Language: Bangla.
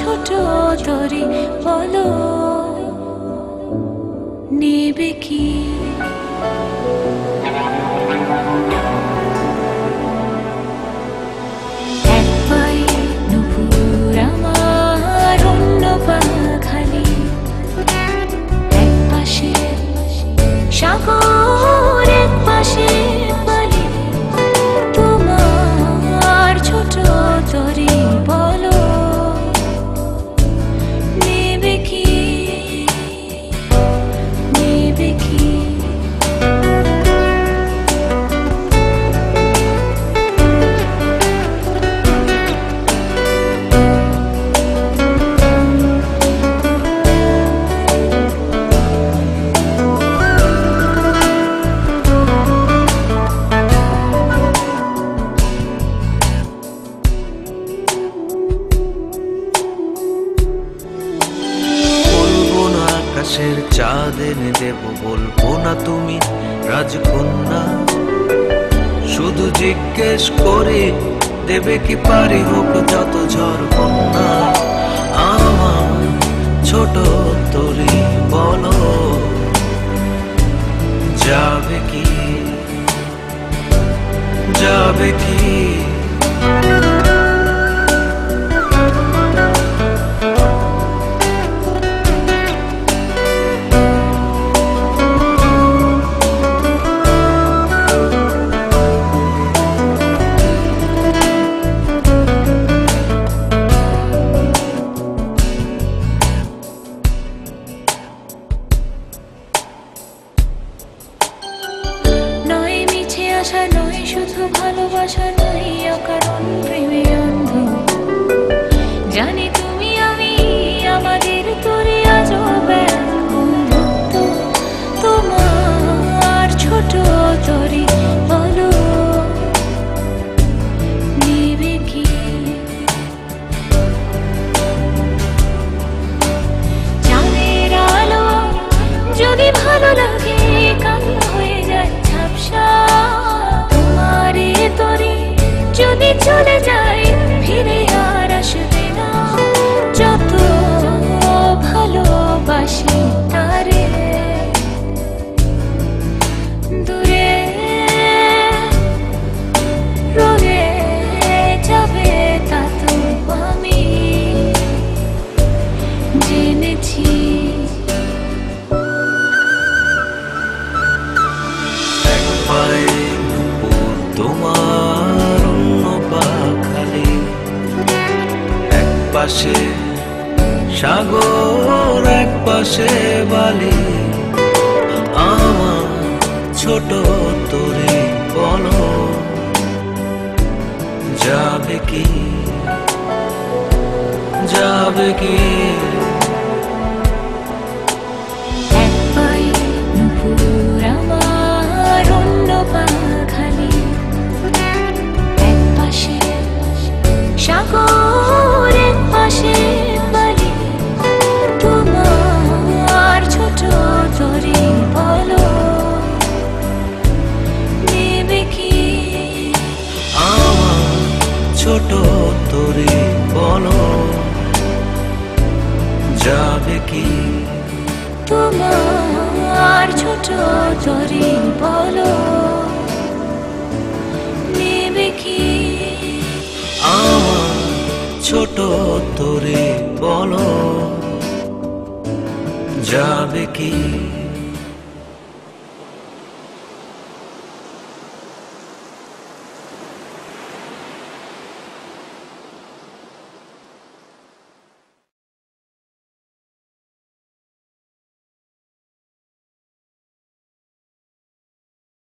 ছোট তরি বলো নেবে কি? এক পায়ে নুপুর আমার, অন্য পা খালি, এক পাশে সাগর, এক পাশে বালি, তোমার ছোট তরি বলো নেবে কি, নেবে কি? আকাশের চাঁদ এনে দেব, বলবো না তুমি রাজকন্যা। শুধু জিজ্ঞেস করে দেবে কি পারি, হোক যত ঝড় বন্যা। আমার ছোট তরি বলো যাবে কি, যাবে কি? আশা নয় শুধু ভালোবাসা নয়, অকারণ প্রেমে অন্ধ। জানি তুমি আমি আমাদের তরি আজও বন্ধুত্ব। তোমার ছোট তরি বলো নেবে কি? চাঁদের আলো যদি ভালো লাগে, কান্না হয়ে যায় ঝাপসা। যদি চলে যায় ফিরে আর আসবে না, যত ভালোবাসি তারে দূরে রয়ে যাবে তা তো আমি জেনেছি। তোমার এক পাশে সাগর, এক পাশে বালি, আমার ছোট তরি বলো যাবে কি, যাবে কি? এক পায়ে নুপুর আমার, অন্য পা খালি, এক পাশে সাগর, এক পাশে বালি, তোমার ছোট তরি বলো নেবে কি? আমার ছোট তরি বলো যাবে কি? তোমার ছোট তরি বলো নেবে কি? আমার ছোট তরি বলো যাবে কি?